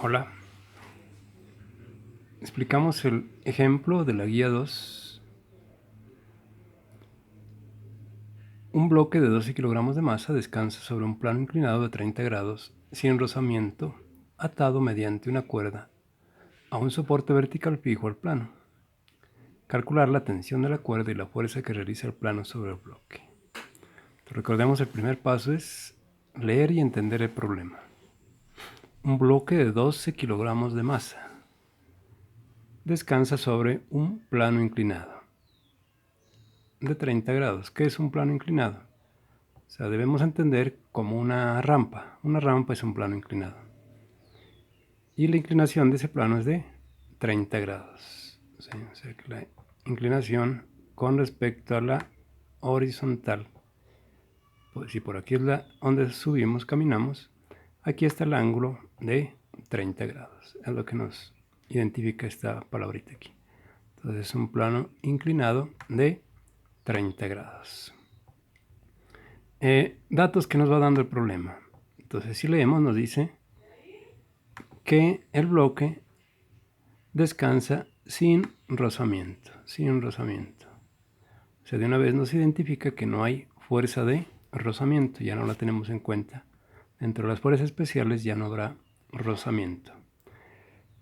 Hola, explicamos el ejemplo de la guía 2. Un bloque de 12 kilogramos de masa descansa sobre un plano inclinado de 30 grados sin rozamiento, atado mediante una cuerda a un soporte vertical fijo al plano. Calcular la tensión de la cuerda y la fuerza que realiza el plano sobre el bloque. Recordemos, el primer paso es leer y entender el problema. Un bloque de 12 kilogramos de masa descansa sobre un plano inclinado de 30 grados. ¿Qué es un plano inclinado? O sea, debemos entender como una rampa. Una rampa es un plano inclinado. Y la inclinación de ese plano es de 30 grados. ¿Sí? O sea, que la inclinación con respecto a la horizontal, pues si por aquí es la donde subimos, caminamos, aquí está el ángulo de 30 grados. Es lo que nos identifica esta palabrita aquí. Entonces es un plano inclinado de 30 grados. Datos que nos va dando el problema. Entonces, si leemos, nos dice que el bloque descansa sin rozamiento. Sin rozamiento. O sea, de una vez nos identifica que no hay fuerza de rozamiento. Ya no la tenemos en cuenta. Dentro de las fuerzas especiales ya no habrá rozamiento.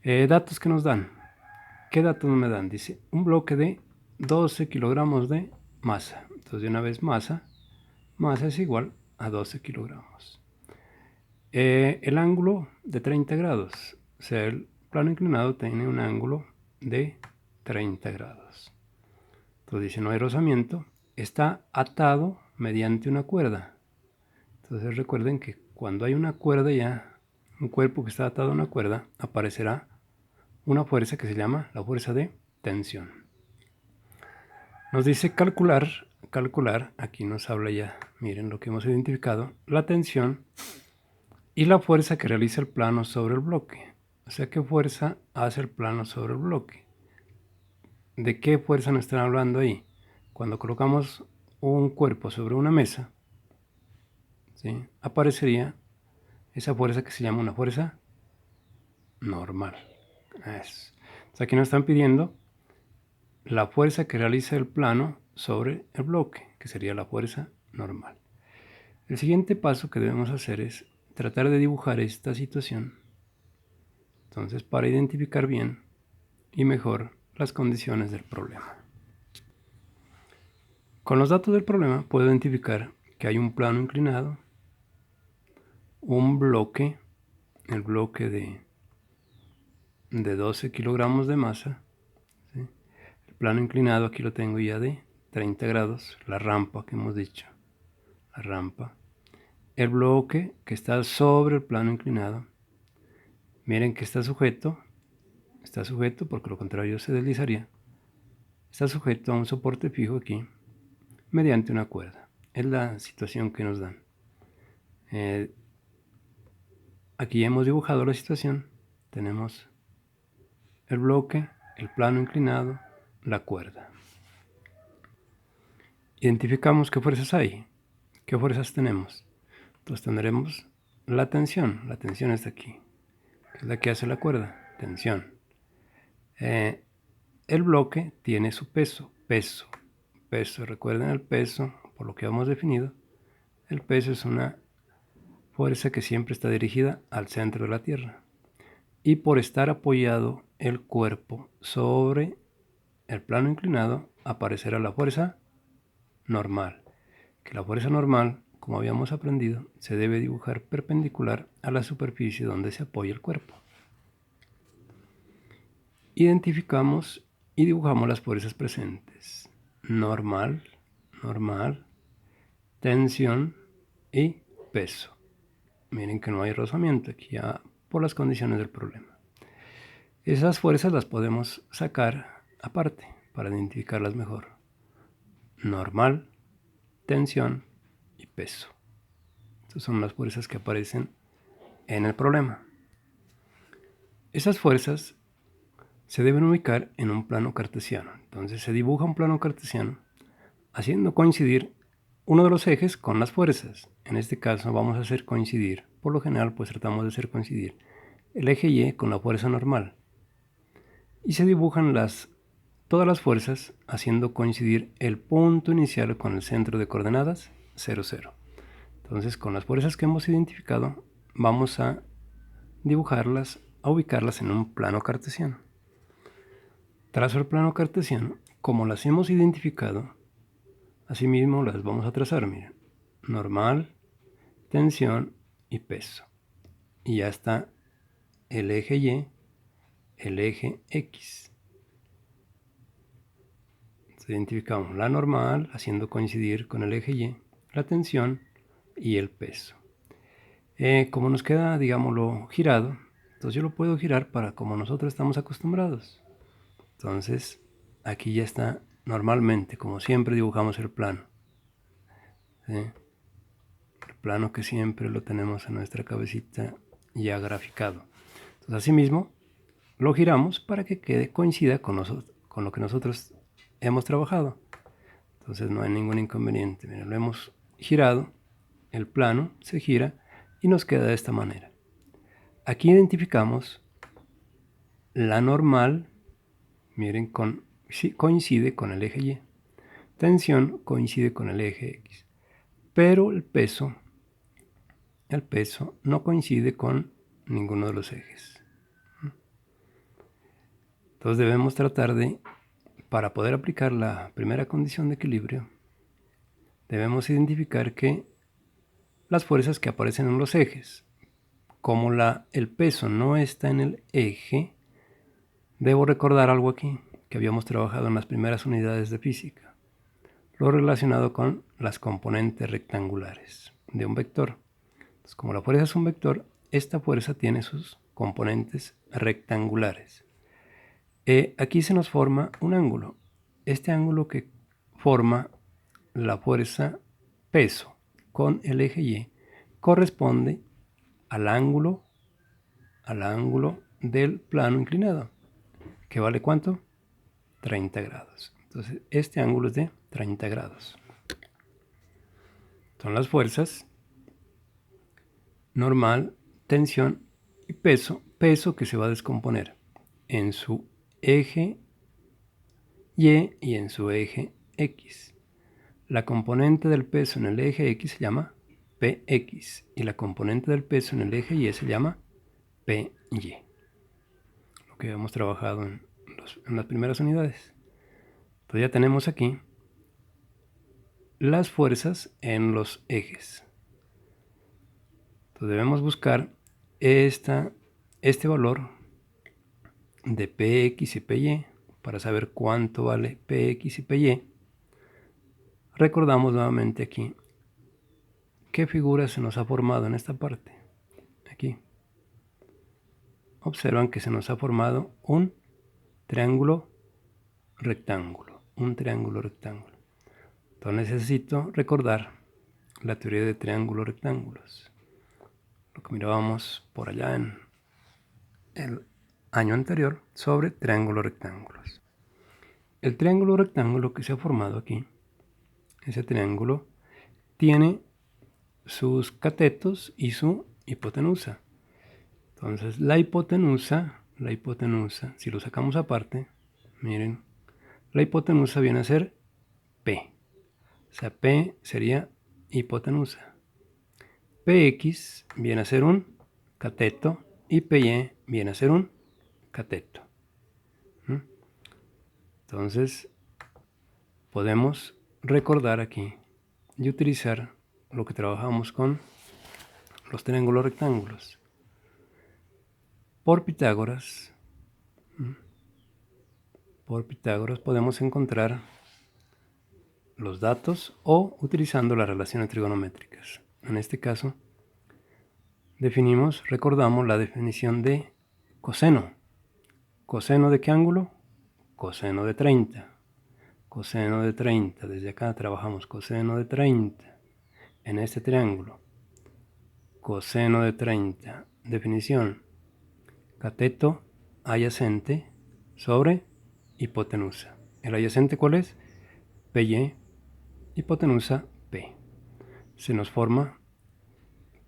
Datos que nos dan. ¿Qué datos me dan? Dice un bloque de 12 kilogramos de masa. Entonces, de una vez masa es igual a 12 kilogramos. El ángulo de 30 grados. O sea, el plano inclinado tiene un ángulo de 30 grados. Entonces dice, no hay rozamiento. Está atado mediante una cuerda. Entonces recuerden que cuando hay una cuerda ya, un cuerpo que está atado a una cuerda, aparecerá una fuerza que se llama la fuerza de tensión. Nos dice calcular, aquí nos habla ya, miren lo que hemos identificado, la tensión y la fuerza que realiza el plano sobre el bloque. O sea, ¿qué fuerza hace el plano sobre el bloque? ¿De qué fuerza nos están hablando ahí? Cuando colocamos un cuerpo sobre una mesa, ¿sí?, aparecería esa fuerza que se llama una fuerza normal. Entonces, aquí nos están pidiendo la fuerza que realiza el plano sobre el bloque, que sería la fuerza normal. El siguiente paso que debemos hacer es tratar de dibujar esta situación. Entonces, para identificar bien y mejor las condiciones del problema. Con los datos del problema puedo identificar que hay un plano inclinado, un bloque, el bloque de 12 kilogramos de masa, ¿sí? El plano inclinado aquí lo tengo ya de 30 grados, la rampa que hemos dicho, la rampa. El bloque que está sobre el plano inclinado, miren que está sujeto porque lo contrario se deslizaría, está sujeto a un soporte fijo aquí mediante una cuerda. Es la situación que nos dan. Aquí hemos dibujado la situación. Tenemos el bloque, el plano inclinado, la cuerda. Identificamos qué fuerzas hay, qué fuerzas tenemos. Entonces tendremos la tensión está aquí, que es la que hace la cuerda, tensión. El bloque tiene su peso, recuerden el peso, por lo que hemos definido, el peso es una fuerza que siempre está dirigida al centro de la Tierra. Y por estar apoyado el cuerpo sobre el plano inclinado, aparecerá la fuerza normal. Que la fuerza normal, como habíamos aprendido, se debe dibujar perpendicular a la superficie donde se apoya el cuerpo. Identificamos y dibujamos las fuerzas presentes. Normal, tensión y peso. Miren que no hay rozamiento aquí ya por las condiciones del problema. Esas fuerzas las podemos sacar aparte para identificarlas mejor. Normal, tensión y peso. Estas son las fuerzas que aparecen en el problema. Esas fuerzas se deben ubicar en un plano cartesiano. Entonces se dibuja un plano cartesiano haciendo coincidir uno de los ejes con las fuerzas. En este caso vamos a hacer coincidir, por lo general pues tratamos de hacer coincidir el eje Y con la fuerza normal. Y se dibujan todas las fuerzas haciendo coincidir el punto inicial con el centro de coordenadas 0, 0. Entonces, con las fuerzas que hemos identificado, vamos a dibujarlas, a ubicarlas en un plano cartesiano. Trazo el plano cartesiano, como las hemos identificado, asimismo las vamos a trazar, miren, normal, tensión y peso. Y ya está el eje Y, el eje X. Entonces identificamos la normal, haciendo coincidir con el eje Y, la tensión y el peso. Como nos queda, digámoslo, girado, entonces yo lo puedo girar para como nosotros estamos acostumbrados. Entonces, aquí ya está normalmente, como siempre dibujamos el plano. ¿Sí? El plano que siempre lo tenemos en nuestra cabecita ya graficado. Entonces, asimismo, lo giramos para que coincida con lo que nosotros hemos trabajado. Entonces no hay ningún inconveniente. Miren, lo hemos girado, el plano se gira y nos queda de esta manera. Aquí identificamos la normal, miren, coincide con el eje Y. Tensión coincide con el eje X. Pero el peso no coincide con ninguno de los ejes. Entonces debemos tratar de, para poder aplicar la primera condición de equilibrio, debemos identificar que las fuerzas que aparecen en los ejes, como el peso no está en el eje, debo recordar algo aquí que habíamos trabajado en las primeras unidades de física, lo relacionado con las componentes rectangulares de un vector. Entonces, como la fuerza es un vector, esta fuerza tiene sus componentes rectangulares. Aquí se nos forma un ángulo. Este ángulo que forma la fuerza peso con el eje Y corresponde al ángulo del plano inclinado, que vale ¿cuánto? 30 grados. Entonces, este ángulo es de 30 grados. Son las fuerzas normal, tensión y peso. Peso que se va a descomponer en su eje Y y en su eje X. La componente del peso en el eje X se llama Px y la componente del peso en el eje Y se llama Py. Lo que hemos trabajado en las primeras unidades. Entonces ya tenemos aquí las fuerzas en los ejes. Entonces debemos buscar este valor de Px y Py para saber cuánto vale Px y Py. Recordamos nuevamente aquí qué figura se nos ha formado en esta parte. Aquí. Observan que se nos ha formado un triángulo rectángulo. Un triángulo rectángulo. Entonces necesito recordar la teoría de triángulos rectángulos. Lo que mirábamos por allá en el año anterior sobre triángulos rectángulos. El triángulo rectángulo que se ha formado aquí, ese triángulo, tiene sus catetos y su hipotenusa. Entonces la hipotenusa, si lo sacamos aparte, miren, la hipotenusa viene a ser P. O sea, P sería hipotenusa. Px viene a ser un cateto y Py viene a ser un cateto. Entonces, podemos recordar aquí y utilizar lo que trabajamos con los triángulos rectángulos. Por Pitágoras podemos encontrar los datos o utilizando las relaciones trigonométricas. En este caso, recordamos la definición de coseno. ¿Coseno de qué ángulo? Coseno de 30. Coseno de 30. Desde acá trabajamos coseno de 30 en este triángulo. Coseno de 30. Definición. Cateto adyacente sobre hipotenusa. ¿El adyacente cuál es? Py. Hipotenusa P. Se nos forma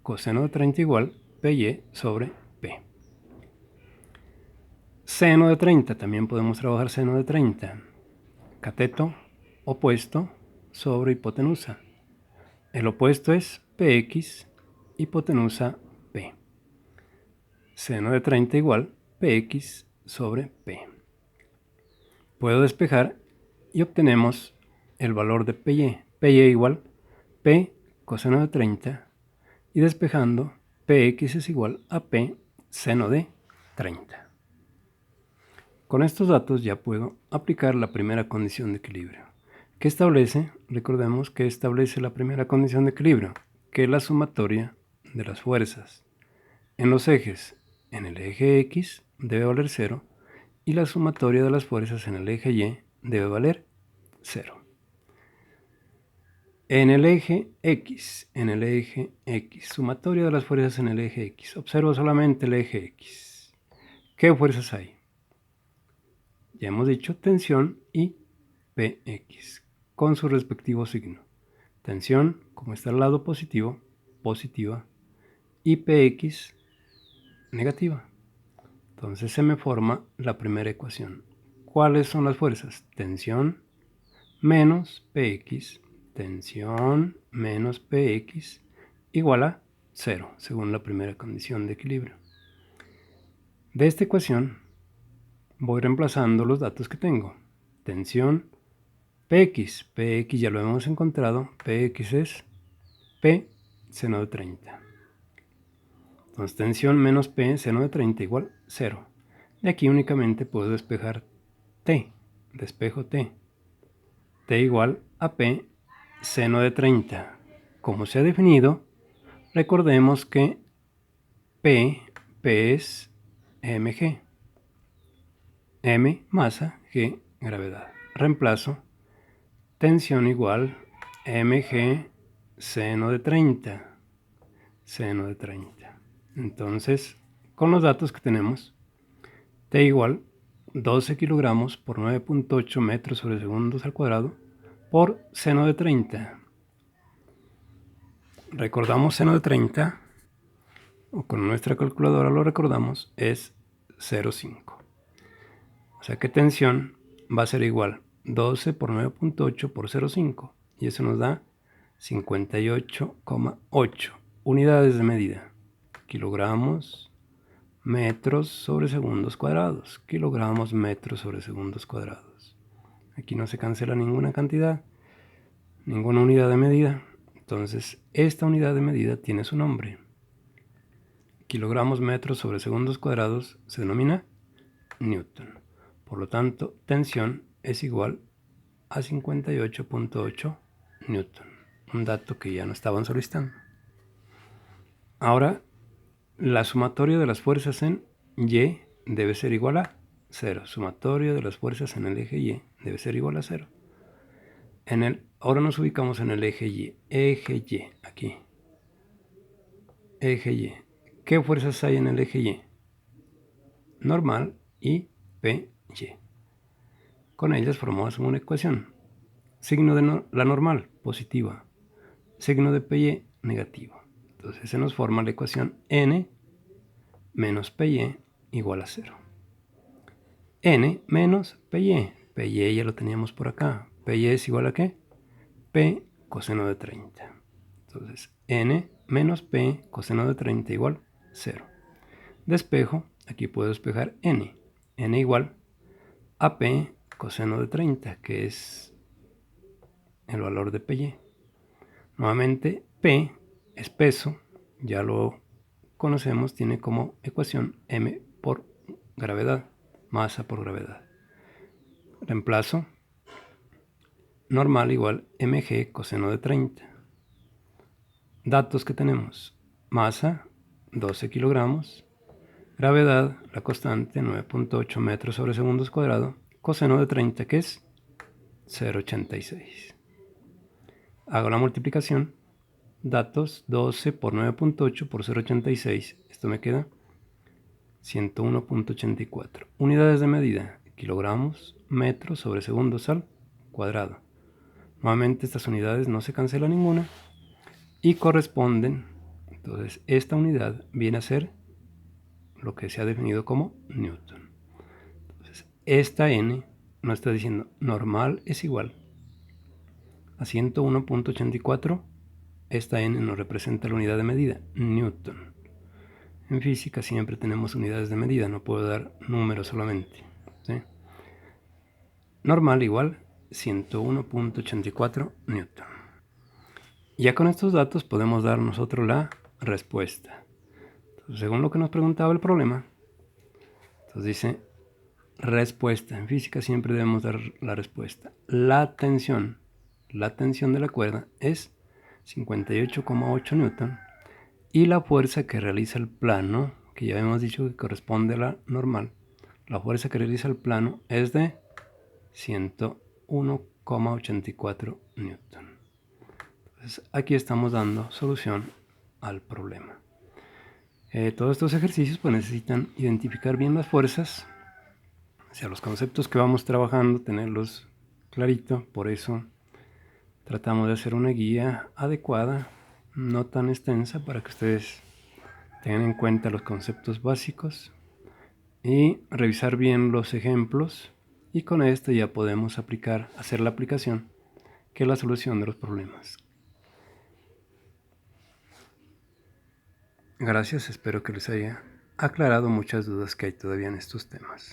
coseno de 30 igual Py sobre P. Seno de 30, también podemos trabajar seno de 30. Cateto opuesto sobre hipotenusa. El opuesto es px, hipotenusa p. Seno de 30 igual px sobre p. Puedo despejar y obtenemos el valor de py. Py igual p coseno de 30 y despejando px es igual a p seno de 30. Con estos datos ya puedo aplicar la primera condición de equilibrio. ¿Qué establece? Recordemos que establece la primera condición de equilibrio, que es la sumatoria de las fuerzas en los ejes. En el eje X debe valer 0 y la sumatoria de las fuerzas en el eje Y debe valer 0. En el eje X, sumatoria de las fuerzas en el eje X. Observo solamente el eje X. ¿Qué fuerzas hay? Ya hemos dicho tensión y Px con su respectivo signo. Tensión, como está al lado positivo, positiva, y Px negativa. Entonces se me forma la primera ecuación. ¿Cuáles son las fuerzas? Tensión menos Px, tensión menos Px igual a 0, según la primera condición de equilibrio. De esta ecuación voy reemplazando los datos que tengo. Tensión Px ya lo hemos encontrado, Px es P seno de 30. Entonces tensión menos P seno de 30 igual 0. De aquí únicamente puedo despejar T, despejo T. T igual a P seno de 30. Como se ha definido, recordemos que P es mg. M masa, G gravedad. Reemplazo tensión igual mg seno de 30. Seno de 30. Entonces, con los datos que tenemos, T igual 12 kilogramos por 9.8 metros sobre segundos al cuadrado por seno de 30. Recordamos seno de 30, o con nuestra calculadora lo recordamos, es 0,5. O sea que tensión va a ser igual 12 por 9.8 por 0,5. Y eso nos da 58,8 unidades de medida. Kilogramos, metros sobre segundos cuadrados. Kilogramos, metros sobre segundos cuadrados. Aquí no se cancela ninguna cantidad, ninguna unidad de medida. Entonces, esta unidad de medida tiene su nombre. Kilogramos, metros sobre segundos cuadrados se denomina Newton. Por lo tanto, tensión es igual a 58,8 Newton. Un dato que ya no estaban solicitando. Ahora, la sumatoria de las fuerzas en Y debe ser igual a 0. Sumatoria de las fuerzas en el eje Y debe ser igual a 0. Ahora nos ubicamos en el eje Y. Eje Y, aquí. Eje Y. ¿Qué fuerzas hay en el eje Y? Normal y PY. Con ellas formamos una ecuación. Signo de la normal, positiva. Signo de PY, negativo. Entonces se nos forma la ecuación N menos PY igual a 0. N menos PY. PY ya lo teníamos por acá. PY es igual a ¿qué? P coseno de 30. Entonces N menos P coseno de 30 igual 0. Despejo, aquí puedo despejar N. N igual a P coseno de 30, que es el valor de PY. Nuevamente, P es peso, ya lo conocemos, tiene como ecuación M por gravedad, masa por gravedad. Reemplazo, normal igual mg coseno de 30. Datos que tenemos, masa 12 kilogramos, gravedad, la constante 9.8 metros sobre segundos cuadrados, coseno de 30 que es 0,86. Hago la multiplicación, datos 12 por 9.8 por 0,86, esto me queda 101.84. Unidades de medida, kilogramos, metros sobre segundos al cuadrado. Nuevamente estas unidades no se cancela ninguna y corresponden, entonces esta unidad viene a ser lo que se ha definido como Newton. esta n nos está diciendo normal es igual a 101.84. Esta n nos representa la unidad de medida, Newton. En física siempre tenemos unidades de medida, no puedo dar números solamente, ¿sí? Normal igual 101.84 Newton. Ya con estos datos podemos dar nosotros la respuesta. Entonces, según lo que nos preguntaba el problema, entonces dice respuesta. En física siempre debemos dar la respuesta. La tensión de la cuerda es 58,8 Newton y la fuerza que realiza el plano, que ya hemos dicho que corresponde a la normal, la fuerza que realiza el plano es de 101,84 Newton. Entonces aquí estamos dando solución al problema. Todos estos ejercicios pues necesitan identificar bien las fuerzas, o sea, los conceptos que vamos trabajando, tenerlos clarito. Por eso tratamos de hacer una guía adecuada, no tan extensa, para que ustedes tengan en cuenta los conceptos básicos y revisar bien los ejemplos, y con esto ya podemos hacer la aplicación, que es la solución de los problemas. Gracias, espero que les haya aclarado muchas dudas que hay todavía en estos temas.